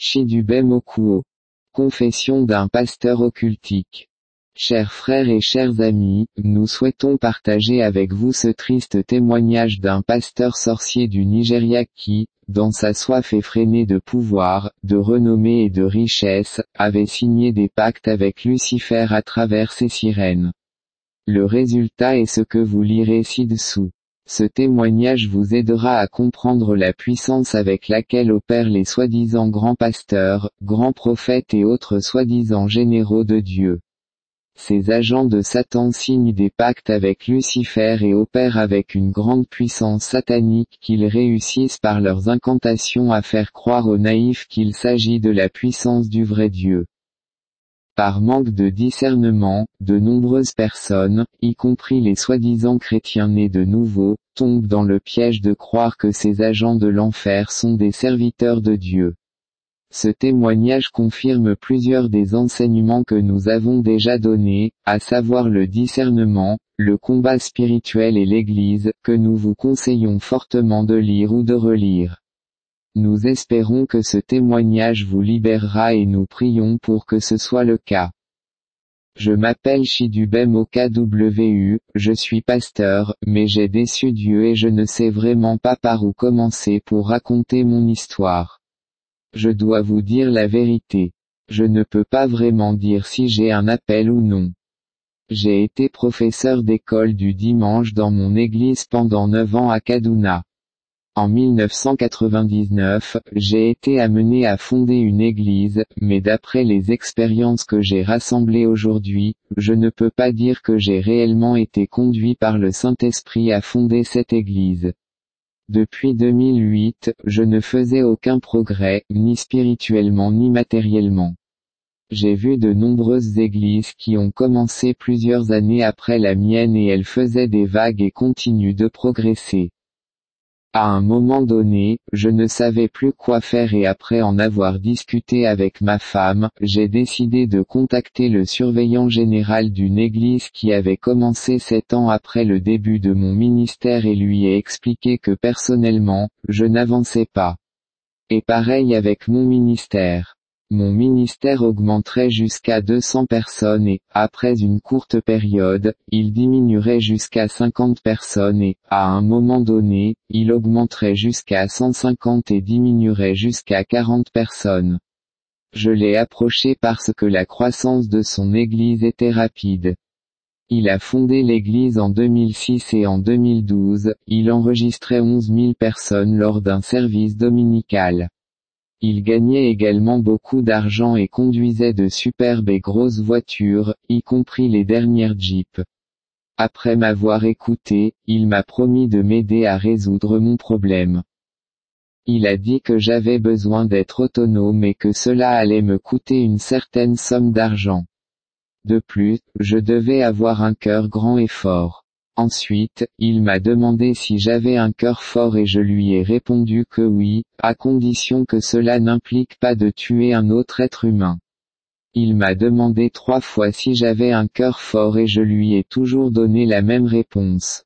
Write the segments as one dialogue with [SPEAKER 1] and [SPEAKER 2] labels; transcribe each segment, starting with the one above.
[SPEAKER 1] Chidubem Okuo. Confession d'un pasteur occultique. Chers frères et chers amis, nous souhaitons partager avec vous ce triste témoignage d'un pasteur sorcier du Nigeria qui, dans sa soif effrénée de pouvoir, de renommée et de richesse, avait signé des pactes avec Lucifer à travers ses sirènes. Le résultat est ce que vous lirez ci-dessous. Ce témoignage vous aidera à comprendre la puissance avec laquelle opèrent les soi-disant grands pasteurs, grands prophètes et autres soi-disant généraux de Dieu. Ces agents de Satan signent des pactes avec Lucifer et opèrent avec une grande puissance satanique qu'ils réussissent par leurs incantations à faire croire aux naïfs qu'il s'agit de la puissance du vrai Dieu. Par manque de discernement, de nombreuses personnes, y compris les soi-disant chrétiens nés de nouveau, tombent dans le piège de croire que ces agents de l'enfer sont des serviteurs de Dieu. Ce témoignage confirme plusieurs des enseignements que nous avons déjà donnés, à savoir le discernement, le combat spirituel et l'Église, que nous vous conseillons fortement de lire ou de relire. Nous espérons que ce témoignage vous libérera et nous prions pour que ce soit le cas. Je m'appelle Chidubem OKWU, je suis pasteur, mais j'ai déçu Dieu et je ne sais vraiment pas par où commencer pour raconter mon histoire. Je dois vous dire la vérité. Je ne peux pas vraiment dire si j'ai un appel ou non. J'ai été professeur d'école du dimanche dans mon église pendant 9 ans à Kaduna. En 1999, j'ai été amené à fonder une église, mais d'après les expériences que j'ai rassemblées aujourd'hui, je ne peux pas dire que j'ai réellement été conduit par le Saint-Esprit à fonder cette église. Depuis 2008, je ne faisais aucun progrès, ni spirituellement ni matériellement. J'ai vu de nombreuses églises qui ont commencé plusieurs années après la mienne et elles faisaient des vagues et continuent de progresser. À un moment donné, je ne savais plus quoi faire et après en avoir discuté avec ma femme, j'ai décidé de contacter le surveillant général d'une église qui avait commencé 7 ans après le début de mon ministère et lui ai expliqué que personnellement, je n'avançais pas. Et pareil avec mon ministère. Mon ministère augmenterait jusqu'à 200 personnes et, après une courte période, il diminuerait jusqu'à 50 personnes et, à un moment donné, il augmenterait jusqu'à 150 et diminuerait jusqu'à 40 personnes. Je l'ai approché parce que la croissance de son église était rapide. Il a fondé l'église en 2006 et en 2012, il enregistrait 11 000 personnes lors d'un service dominical. Il gagnait également beaucoup d'argent et conduisait de superbes et grosses voitures, y compris les dernières Jeeps. Après m'avoir écouté, il m'a promis de m'aider à résoudre mon problème. Il a dit que j'avais besoin d'être autonome et que cela allait me coûter une certaine somme d'argent. De plus, je devais avoir un cœur grand et fort. Ensuite, il m'a demandé si j'avais un cœur fort et je lui ai répondu que oui, à condition que cela n'implique pas de tuer un autre être humain. Il m'a demandé 3 fois si j'avais un cœur fort et je lui ai toujours donné la même réponse.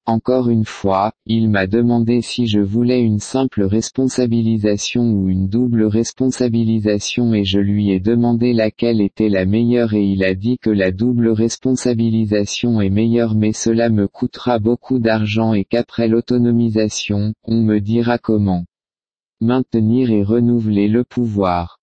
[SPEAKER 1] Encore une fois, il m'a demandé si je voulais une simple responsabilisation ou une double responsabilisation et je lui ai demandé laquelle était la meilleure et il a dit que la double responsabilisation est meilleure mais cela me coûtera beaucoup d'argent et qu'après l'autonomisation, on me dira comment maintenir et renouveler le pouvoir.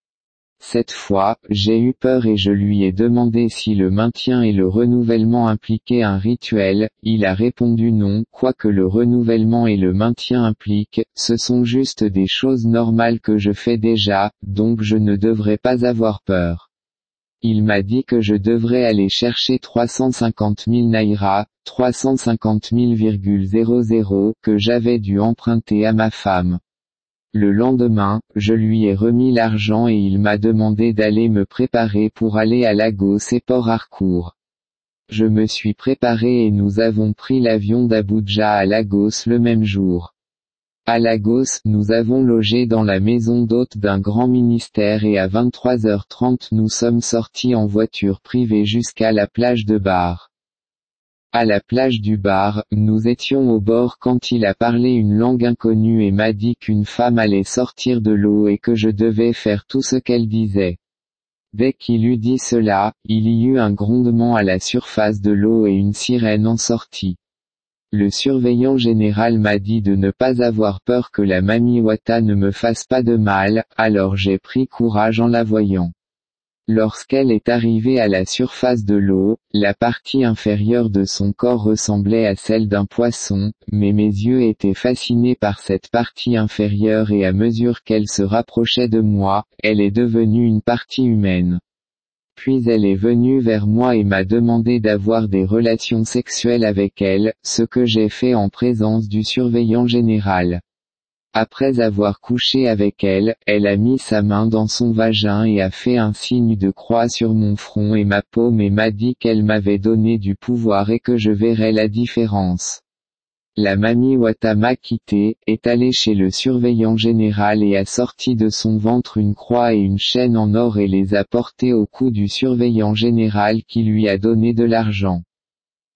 [SPEAKER 1] Cette fois, j'ai eu peur et je lui ai demandé si le maintien et le renouvellement impliquaient un rituel, il a répondu non, quoique le renouvellement et le maintien impliquent, ce sont juste des choses normales que je fais déjà, donc je ne devrais pas avoir peur. Il m'a dit que je devrais aller chercher 350 000 naira, 350 000,00, que j'avais dû emprunter à ma femme. Le lendemain, je lui ai remis l'argent et il m'a demandé d'aller me préparer pour aller à Lagos et Port Harcourt. Je me suis préparé et nous avons pris l'avion d'Abuja à Lagos le même jour. À Lagos, nous avons logé dans la maison d'hôte d'un grand ministère et à 23h30 nous sommes sortis en voiture privée jusqu'à la plage de Bar. À la plage du bar, nous étions au bord quand il a parlé une langue inconnue et m'a dit qu'une femme allait sortir de l'eau et que je devais faire tout ce qu'elle disait. Dès qu'il eut dit cela, il y eut un grondement à la surface de l'eau et une sirène en sortit. Le surveillant général m'a dit de ne pas avoir peur que la Mami Wata ne me fasse pas de mal, alors j'ai pris courage en la voyant. Lorsqu'elle est arrivée à la surface de l'eau, la partie inférieure de son corps ressemblait à celle d'un poisson, mais mes yeux étaient fascinés par cette partie inférieure et à mesure qu'elle se rapprochait de moi, elle est devenue une partie humaine. Puis elle est venue vers moi et m'a demandé d'avoir des relations sexuelles avec elle, ce que j'ai fait en présence du surveillant général. Après avoir couché avec elle, elle a mis sa main dans son vagin et a fait un signe de croix sur mon front et ma paume et m'a dit qu'elle m'avait donné du pouvoir et que je verrais la différence. La Mami Wata m'a quitté, est allée chez le surveillant général et a sorti de son ventre une croix et une chaîne en or et les a portées au cou du surveillant général qui lui a donné de l'argent.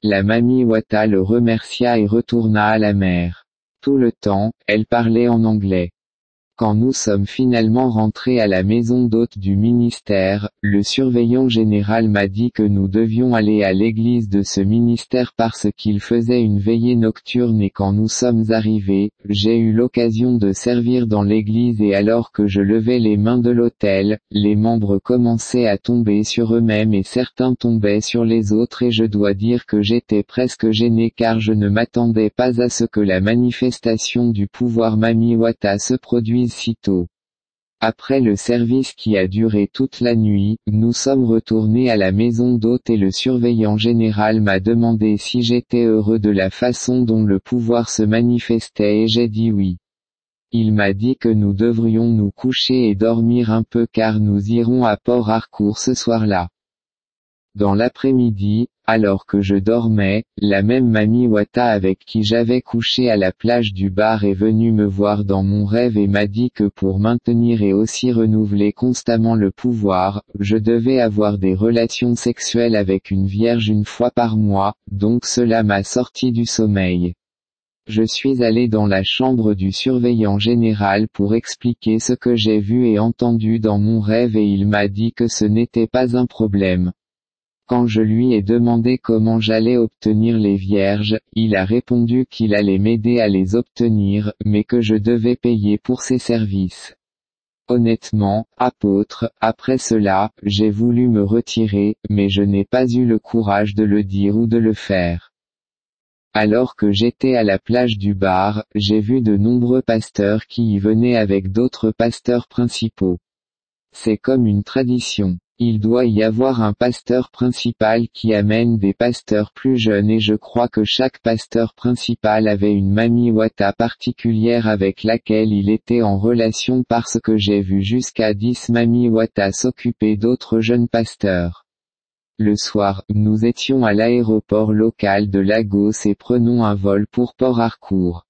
[SPEAKER 1] La Mami Wata le remercia et retourna à la mer. Tout le temps, elle parlait en anglais. Quand nous sommes finalement rentrés à la maison d'hôte du ministère, le surveillant général m'a dit que nous devions aller à l'église de ce ministère parce qu'il faisait une veillée nocturne et quand nous sommes arrivés, j'ai eu l'occasion de servir dans l'église et alors que je levais les mains de l'autel, les membres commençaient à tomber sur eux-mêmes et certains tombaient sur les autres et je dois dire que j'étais presque gêné car je ne m'attendais pas à ce que la manifestation du pouvoir Mami Wata se produise sitôt. Après le service qui a duré toute la nuit, nous sommes retournés à la maison d'hôte et le surveillant général m'a demandé si j'étais heureux de la façon dont le pouvoir se manifestait et j'ai dit oui. Il m'a dit que nous devrions nous coucher et dormir un peu car nous irons à Port Harcourt ce soir-là. Dans l'après-midi, alors que je dormais, la même Mami Wata avec qui j'avais couché à la plage du bar est venue me voir dans mon rêve et m'a dit que pour maintenir et aussi renouveler constamment le pouvoir, je devais avoir des relations sexuelles avec une vierge une fois par mois, donc cela m'a sorti du sommeil. Je suis allé dans la chambre du surveillant général pour expliquer ce que j'ai vu et entendu dans mon rêve et il m'a dit que ce n'était pas un problème. Quand je lui ai demandé comment j'allais obtenir les vierges, il a répondu qu'il allait m'aider à les obtenir, mais que je devais payer pour ses services. Honnêtement, apôtre, après cela, j'ai voulu me retirer, mais je n'ai pas eu le courage de le dire ou de le faire. Alors que j'étais à la plage du bar, j'ai vu de nombreux pasteurs qui y venaient avec d'autres pasteurs principaux. C'est comme une tradition. Il doit y avoir un pasteur principal qui amène des pasteurs plus jeunes et je crois que chaque pasteur principal avait une Mami Wata particulière avec laquelle il était en relation parce que j'ai vu jusqu'à 10 Mami Wata s'occuper d'autres jeunes pasteurs. Le soir, nous étions à l'aéroport local de Lagos et prenons un vol pour Port Harcourt.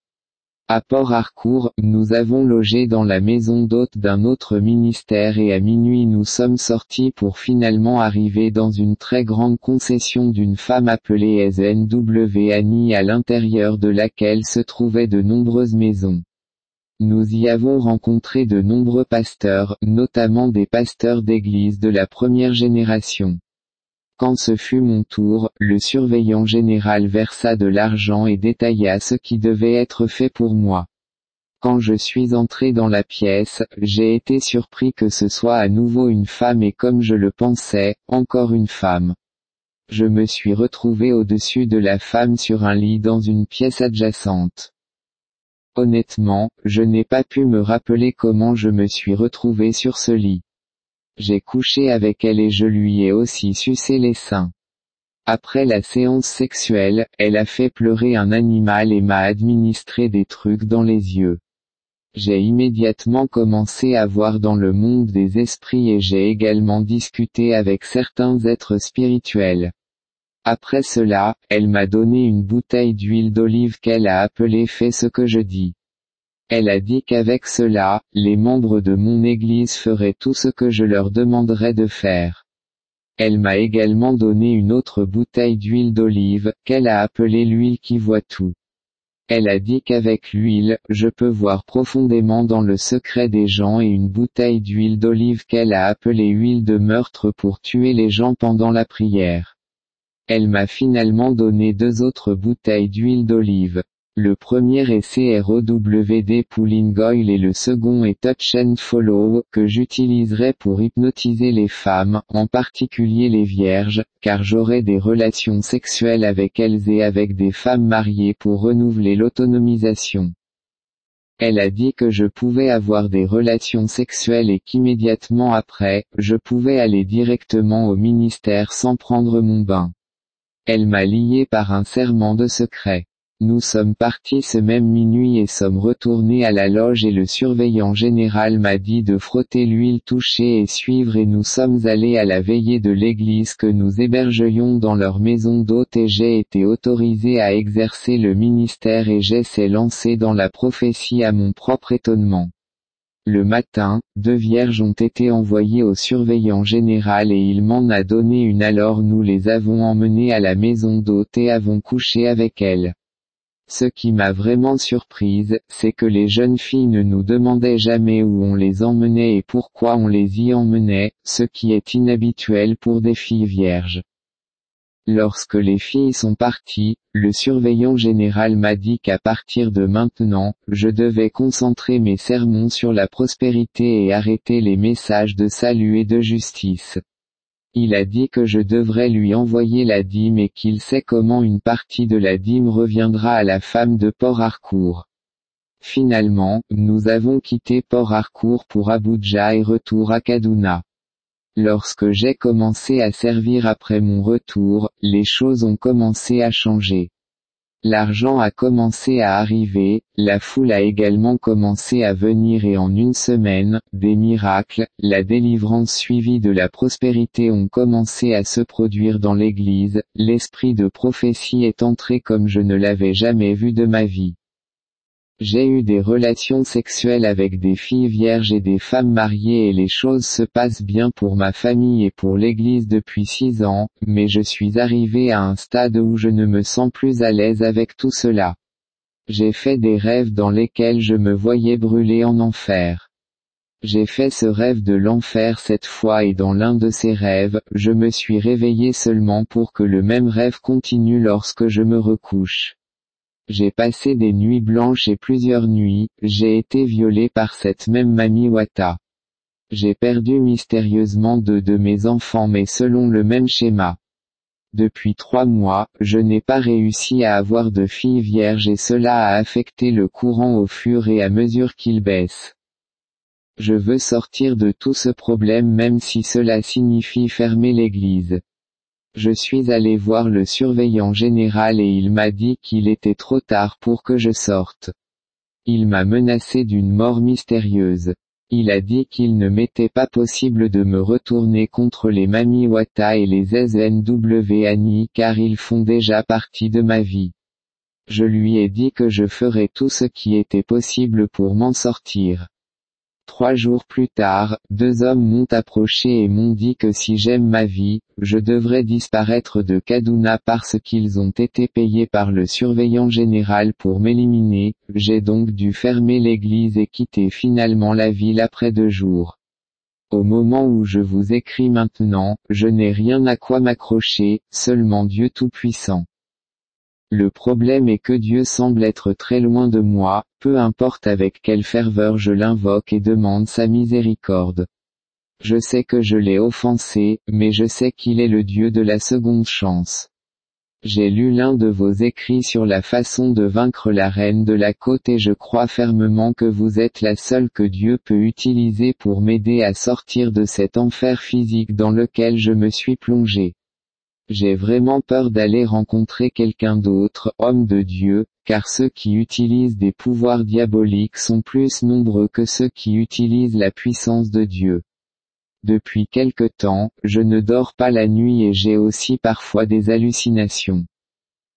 [SPEAKER 1] À Port Harcourt, nous avons logé dans la maison d'hôte d'un autre ministère et à minuit nous sommes sortis pour finalement arriver dans une très grande concession d'une femme appelée SNW Annie à l'intérieur de laquelle se trouvaient de nombreuses maisons. Nous y avons rencontré de nombreux pasteurs, notamment des pasteurs d'église de la première génération. Quand ce fut mon tour, le surveillant général versa de l'argent et détailla ce qui devait être fait pour moi. Quand je suis entré dans la pièce, j'ai été surpris que ce soit à nouveau une femme et comme je le pensais, encore une femme. Je me suis retrouvé au-dessus de la femme sur un lit dans une pièce adjacente. Honnêtement, je n'ai pas pu me rappeler comment je me suis retrouvé sur ce lit. J'ai couché avec elle et je lui ai aussi sucé les seins. Après la séance sexuelle, elle a fait pleurer un animal et m'a administré des trucs dans les yeux. J'ai immédiatement commencé à voir dans le monde des esprits et j'ai également discuté avec certains êtres spirituels. Après cela, elle m'a donné une bouteille d'huile d'olive qu'elle a appelée Fais ce que je dis. Elle a dit qu'avec cela, les membres de mon église feraient tout ce que je leur demanderais de faire. Elle m'a également donné une autre bouteille d'huile d'olive, qu'elle a appelée l'huile qui voit tout. Elle a dit qu'avec l'huile, je peux voir profondément dans le secret des gens et une bouteille d'huile d'olive qu'elle a appelée huile de meurtre pour tuer les gens pendant la prière. Elle m'a finalement donné 2 autres bouteilles d'huile d'olive. Le premier est CROWD Pulling Oil et le second est Touch and Follow, que j'utiliserai pour hypnotiser les femmes, en particulier les vierges, car j'aurai des relations sexuelles avec elles et avec des femmes mariées pour renouveler l'autonomisation. Elle a dit que je pouvais avoir des relations sexuelles et qu'immédiatement après, je pouvais aller directement au ministère sans prendre mon bain. Elle m'a lié par un serment de secret. Nous sommes partis ce même minuit et sommes retournés à la loge et le surveillant général m'a dit de frotter l'huile touchée et suivre et nous sommes allés à la veillée de l'église que nous hébergions dans leur maison d'hôte et j'ai été autorisé à exercer le ministère et j'essaie lancé dans la prophétie à mon propre étonnement. Le matin, 2 vierges ont été envoyées au surveillant général et il m'en a donné une alors nous les avons emmenées à la maison d'hôte et avons couché avec elles. Ce qui m'a vraiment surprise, c'est que les jeunes filles ne nous demandaient jamais où on les emmenait et pourquoi on les y emmenait, ce qui est inhabituel pour des filles vierges. Lorsque les filles sont parties, le surveillant général m'a dit qu'à partir de maintenant, je devais concentrer mes sermons sur la prospérité et arrêter les messages de salut et de justice. Il a dit que je devrais lui envoyer la dîme et qu'il sait comment une partie de la dîme reviendra à la femme de Port Harcourt. Finalement, nous avons quitté Port Harcourt pour Abuja et retour à Kaduna. Lorsque j'ai commencé à servir après mon retour, les choses ont commencé à changer. L'argent a commencé à arriver, la foule a également commencé à venir et en une semaine, des miracles, la délivrance suivie de la prospérité ont commencé à se produire dans l'église, l'esprit de prophétie est entré comme je ne l'avais jamais vu de ma vie. J'ai eu des relations sexuelles avec des filles vierges et des femmes mariées et les choses se passent bien pour ma famille et pour l'église depuis 6 ans, mais je suis arrivé à un stade où je ne me sens plus à l'aise avec tout cela. J'ai fait des rêves dans lesquels je me voyais brûler en enfer. J'ai fait ce rêve de l'enfer cette fois et dans l'un de ces rêves, je me suis réveillé seulement pour que le même rêve continue lorsque je me recouche. J'ai passé des nuits blanches et plusieurs nuits, j'ai été violé par cette même Mami Wata. J'ai perdu mystérieusement 2 de mes enfants mais selon le même schéma. Depuis 3 mois, je n'ai pas réussi à avoir de filles vierges et cela a affecté le courant au fur et à mesure qu'il baisse. Je veux sortir de tout ce problème même si cela signifie fermer l'église. Je suis allé voir le surveillant général et il m'a dit qu'il était trop tard pour que je sorte. Il m'a menacé d'une mort mystérieuse. Il a dit qu'il ne m'était pas possible de me retourner contre les Mami Wata et les SNW car ils font déjà partie de ma vie. Je lui ai dit que je ferais tout ce qui était possible pour m'en sortir. 3 jours plus tard, 2 hommes m'ont approché et m'ont dit que si j'aime ma vie, je devrais disparaître de Kaduna parce qu'ils ont été payés par le surveillant général pour m'éliminer, j'ai donc dû fermer l'église et quitter finalement la ville après 2 jours. Au moment où je vous écris maintenant, je n'ai rien à quoi m'accrocher, seulement Dieu Tout-Puissant. Le problème est que Dieu semble être très loin de moi, peu importe avec quelle ferveur je l'invoque et demande sa miséricorde. Je sais que je l'ai offensé, mais je sais qu'il est le Dieu de la seconde chance. J'ai lu l'un de vos écrits sur la façon de vaincre la reine de la côte et je crois fermement que vous êtes la seule que Dieu peut utiliser pour m'aider à sortir de cet enfer physique dans lequel je me suis plongé. J'ai vraiment peur d'aller rencontrer quelqu'un d'autre, homme de Dieu, car ceux qui utilisent des pouvoirs diaboliques sont plus nombreux que ceux qui utilisent la puissance de Dieu. Depuis quelque temps, je ne dors pas la nuit et j'ai aussi parfois des hallucinations.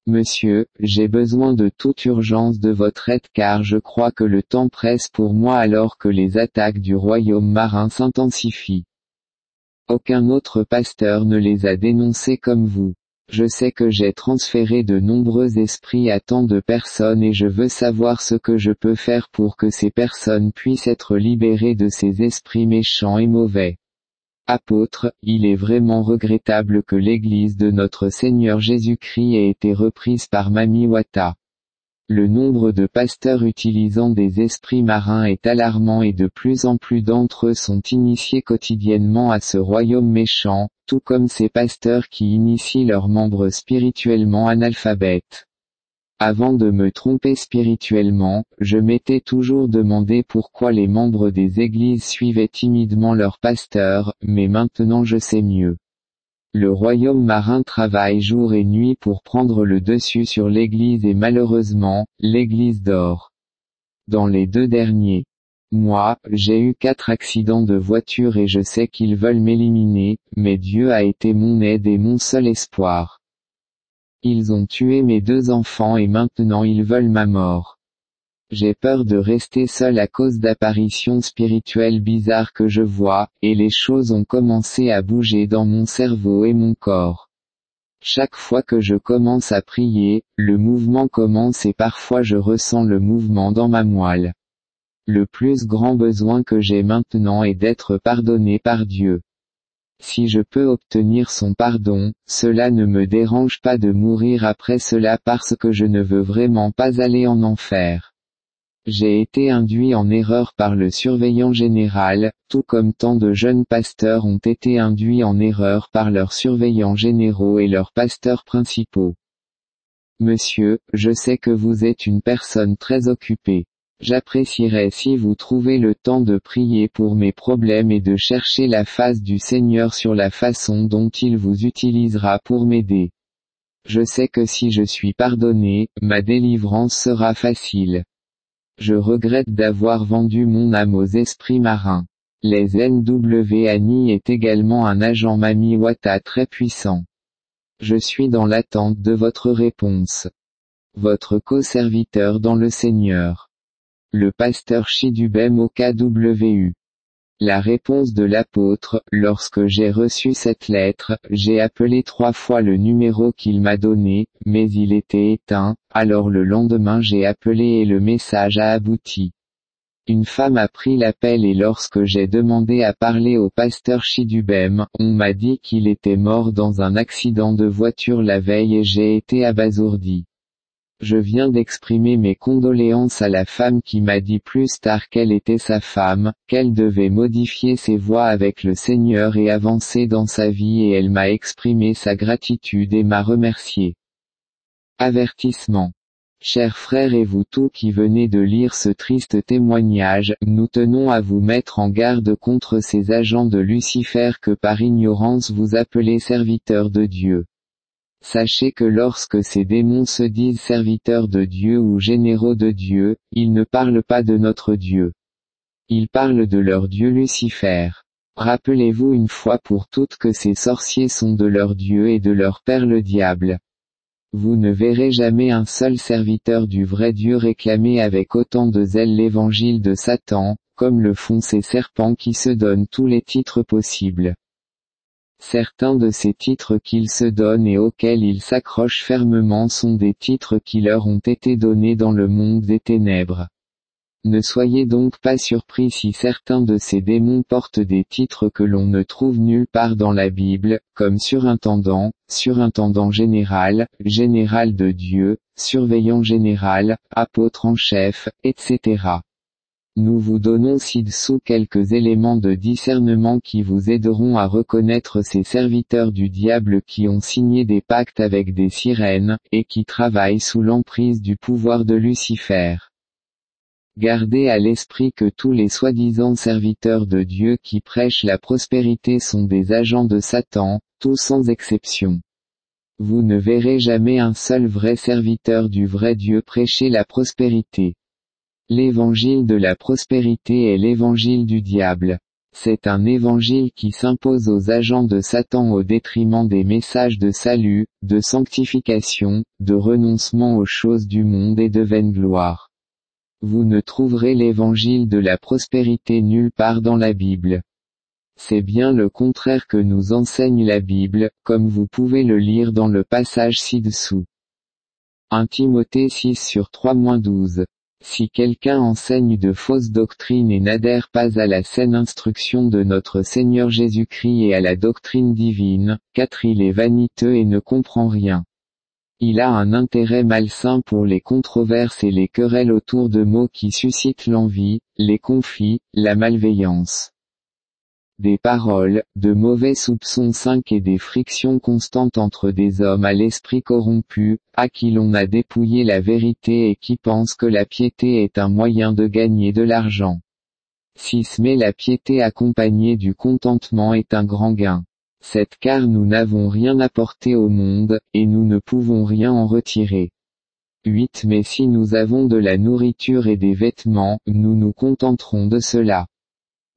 [SPEAKER 1] Monsieur, j'ai besoin de toute urgence de votre aide car je crois que le temps presse pour moi alors que les attaques du royaume marin s'intensifient. Aucun autre pasteur ne les a dénoncés comme vous. Je sais que j'ai transféré de nombreux esprits à tant de personnes et je veux savoir ce que je peux faire pour que ces personnes puissent être libérées de ces esprits méchants et mauvais. Apôtre, il est vraiment regrettable que l'Église de notre Seigneur Jésus-Christ ait été reprise par Mami Wata. Le nombre de pasteurs utilisant des esprits marins est alarmant et de plus en plus d'entre eux sont initiés quotidiennement à ce royaume méchant, tout comme ces pasteurs qui initient leurs membres spirituellement analphabètes. Avant de me tromper spirituellement, je m'étais toujours demandé pourquoi les membres des églises suivaient timidement leurs pasteurs, mais maintenant je sais mieux. Le royaume marin travaille jour et nuit pour prendre le dessus sur l'Église et malheureusement, l'Église dort. Dans les 2 derniers mois, j'ai eu 4 accidents de voiture et je sais qu'ils veulent m'éliminer, mais Dieu a été mon aide et mon seul espoir. Ils ont tué mes 2 enfants et maintenant ils veulent ma mort. J'ai peur de rester seul à cause d'apparitions spirituelles bizarres que je vois, et les choses ont commencé à bouger dans mon cerveau et mon corps. Chaque fois que je commence à prier, le mouvement commence et parfois je ressens le mouvement dans ma moelle. Le plus grand besoin que j'ai maintenant est d'être pardonné par Dieu. Si je peux obtenir son pardon, cela ne me dérange pas de mourir après cela parce que je ne veux vraiment pas aller en enfer. J'ai été induit en erreur par le surveillant général, tout comme tant de jeunes pasteurs ont été induits en erreur par leurs surveillants généraux et leurs pasteurs principaux. Monsieur, je sais que vous êtes une personne très occupée. J'apprécierais si vous trouvez le temps de prier pour mes problèmes et de chercher la face du Seigneur sur la façon dont il vous utilisera pour m'aider. Je sais que si je suis pardonné, ma délivrance sera facile. Je regrette d'avoir vendu mon âme aux esprits marins. Les NWANI est également un agent Mami Wata très puissant. Je suis dans l'attente de votre réponse. Votre co-serviteur dans le Seigneur. Le pasteur Chidubem au KWU. La réponse de l'apôtre, lorsque j'ai reçu cette lettre, j'ai appelé 3 fois le numéro qu'il m'a donné, mais il était éteint, alors le lendemain j'ai appelé et le message a abouti. Une femme a pris l'appel et lorsque j'ai demandé à parler au pasteur Chidubem, on m'a dit qu'il était mort dans un accident de voiture la veille et j'ai été abasourdi. Je viens d'exprimer mes condoléances à la femme qui m'a dit plus tard qu'elle était sa femme, qu'elle devait modifier ses voies avec le Seigneur et avancer dans sa vie et elle m'a exprimé sa gratitude et m'a remercié. Avertissement. Chers frères et vous tous qui venez de lire ce triste témoignage, nous tenons à vous mettre en garde contre ces agents de Lucifer que par ignorance vous appelez serviteurs de Dieu. Sachez que lorsque ces démons se disent serviteurs de Dieu ou généraux de Dieu, ils ne parlent pas de notre Dieu. Ils parlent de leur Dieu Lucifer. Rappelez-vous une fois pour toutes que ces sorciers sont de leur Dieu et de leur père le diable. Vous ne verrez jamais un seul serviteur du vrai Dieu réclamer avec autant de zèle l'évangile de Satan, comme le font ces serpents qui se donnent tous les titres possibles. Certains de ces titres qu'ils se donnent et auxquels ils s'accrochent fermement sont des titres qui leur ont été donnés dans le monde des ténèbres. Ne soyez donc pas surpris si certains de ces démons portent des titres que l'on ne trouve nulle part dans la Bible, comme surintendant, surintendant général, général de Dieu, surveillant général, apôtre en chef, etc. Nous vous donnons ci-dessous quelques éléments de discernement qui vous aideront à reconnaître ces serviteurs du diable qui ont signé des pactes avec des sirènes, et qui travaillent sous l'emprise du pouvoir de Lucifer. Gardez à l'esprit que tous les soi-disant serviteurs de Dieu qui prêchent la prospérité sont des agents de Satan, tous sans exception. Vous ne verrez jamais un seul vrai serviteur du vrai Dieu prêcher la prospérité. L'évangile de la prospérité est l'évangile du diable. C'est un évangile qui s'impose aux agents de Satan au détriment des messages de salut, de sanctification, de renoncement aux choses du monde et de vaine gloire. Vous ne trouverez l'évangile de la prospérité nulle part dans la Bible. C'est bien le contraire que nous enseigne la Bible, comme vous pouvez le lire dans le passage ci-dessous. 1 Timothée 6/3-12. Si quelqu'un enseigne de fausses doctrines et n'adhère pas à la saine instruction de notre Seigneur Jésus-Christ et à la doctrine divine, 4 Il est vaniteux et ne comprend rien. Il a un intérêt malsain pour les controverses et les querelles autour de mots qui suscitent l'envie, les conflits, la malveillance. Des paroles, de mauvais soupçons 5 et des frictions constantes entre des hommes à l'esprit corrompu, à qui l'on a dépouillé la vérité et qui pensent que la piété est un moyen de gagner de l'argent. 6 Mais la piété accompagnée du contentement est un grand gain. 7 Car nous n'avons rien apporté au monde, et nous ne pouvons rien en retirer. 8 Mais si nous avons de la nourriture et des vêtements, nous nous contenterons de cela.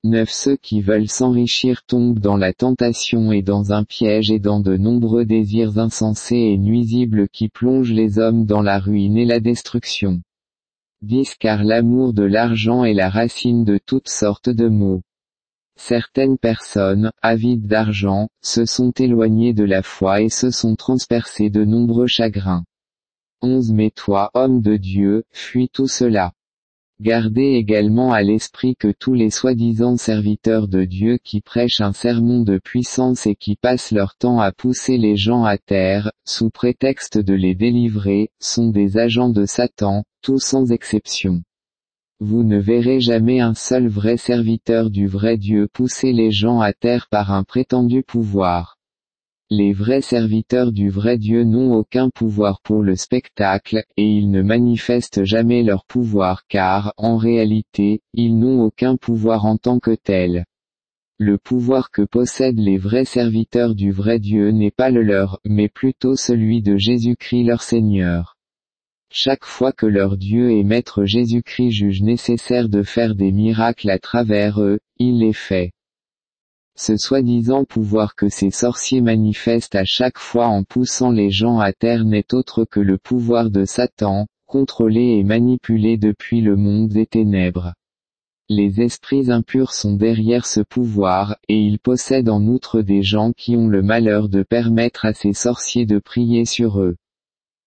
[SPEAKER 1] 9 Ceux qui veulent s'enrichir tombent dans la tentation et dans un piège et dans de nombreux désirs insensés et nuisibles qui plongent les hommes dans la ruine et la destruction. 10 Car l'amour de l'argent est la racine de toutes sortes de maux. Certaines personnes, avides d'argent, se sont éloignées de la foi et se sont transpercées de nombreux chagrins. 11 Mais toi, homme de Dieu, fuis tout cela. Gardez également à l'esprit que tous les soi-disant serviteurs de Dieu qui prêchent un sermon de puissance et qui passent leur temps à pousser les gens à terre, sous prétexte de les délivrer, sont des agents de Satan, tous sans exception. Vous ne verrez jamais un seul vrai serviteur du vrai Dieu pousser les gens à terre par un prétendu pouvoir. Les vrais serviteurs du vrai Dieu n'ont aucun pouvoir pour le spectacle, et ils ne manifestent jamais leur pouvoir car, en réalité, ils n'ont aucun pouvoir en tant que tel. Le pouvoir que possèdent les vrais serviteurs du vrai Dieu n'est pas le leur, mais plutôt celui de Jésus-Christ leur Seigneur. Chaque fois que leur Dieu et Maître Jésus-Christ juge nécessaire de faire des miracles à travers eux, il les fait. Ce soi-disant pouvoir que ces sorciers manifestent à chaque fois en poussant les gens à terre n'est autre que le pouvoir de Satan, contrôlé et manipulé depuis le monde des ténèbres. Les esprits impurs sont derrière ce pouvoir, et ils possèdent en outre des gens qui ont le malheur de permettre à ces sorciers de prier sur eux.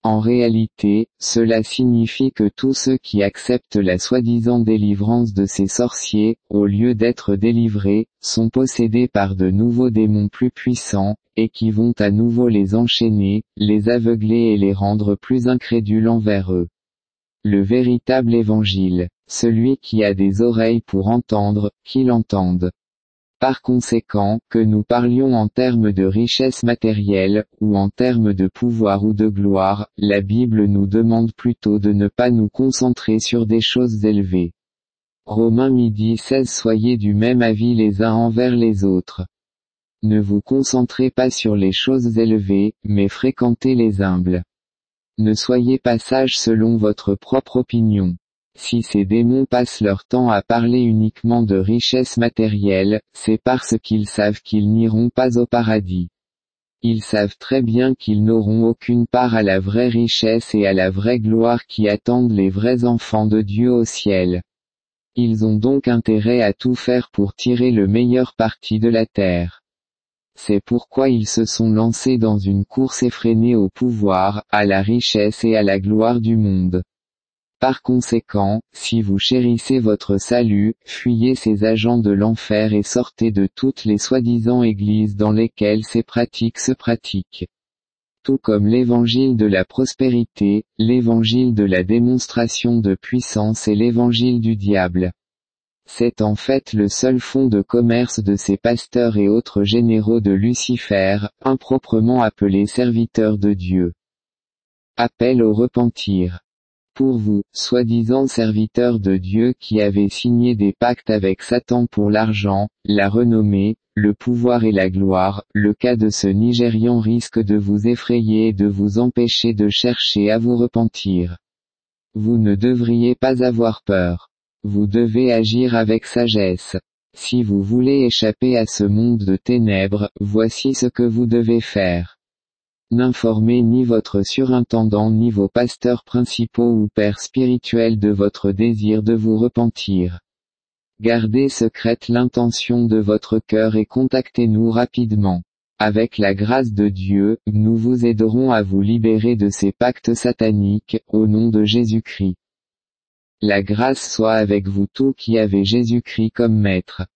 [SPEAKER 1] En réalité, cela signifie que tous ceux qui acceptent la soi-disant délivrance de ces sorciers, au lieu d'être délivrés, sont possédés par de nouveaux démons plus puissants, et qui vont à nouveau les enchaîner, les aveugler et les rendre plus incrédules envers eux. Le véritable évangile, celui qui a des oreilles pour entendre, qu'il entende. Par conséquent, que nous parlions en termes de richesse matérielle, ou en termes de pouvoir ou de gloire, la Bible nous demande plutôt de ne pas nous concentrer sur des choses élevées. Romains 16 Soyez du même avis les uns envers les autres. Ne vous concentrez pas sur les choses élevées, mais fréquentez les humbles. Ne soyez pas sages selon votre propre opinion. Si ces démons passent leur temps à parler uniquement de richesse matérielle, c'est parce qu'ils savent qu'ils n'iront pas au paradis. Ils savent très bien qu'ils n'auront aucune part à la vraie richesse et à la vraie gloire qui attendent les vrais enfants de Dieu au ciel. Ils ont donc intérêt à tout faire pour tirer le meilleur parti de la terre. C'est pourquoi ils se sont lancés dans une course effrénée au pouvoir, à la richesse et à la gloire du monde. Par conséquent, si vous chérissez votre salut, fuyez ces agents de l'enfer et sortez de toutes les soi-disant églises dans lesquelles ces pratiques se pratiquent. Tout comme l'évangile de la prospérité, l'évangile de la démonstration de puissance et l'évangile du diable. C'est en fait le seul fonds de commerce de ces pasteurs et autres généraux de Lucifer, improprement appelés serviteurs de Dieu. Appel au repentir. Pour vous, soi-disant serviteurs de Dieu qui avez signé des pactes avec Satan pour l'argent, la renommée, le pouvoir et la gloire, le cas de ce Nigérian risque de vous effrayer et de vous empêcher de chercher à vous repentir. Vous ne devriez pas avoir peur. Vous devez agir avec sagesse. Si vous voulez échapper à ce monde de ténèbres, voici ce que vous devez faire. N'informez ni votre surintendant ni vos pasteurs principaux ou pères spirituels de votre désir de vous repentir. Gardez secrète l'intention de votre cœur et contactez-nous rapidement. Avec la grâce de Dieu, nous vous aiderons à vous libérer de ces pactes sataniques, au nom de Jésus-Christ. La grâce soit avec vous tous qui avez Jésus-Christ comme maître.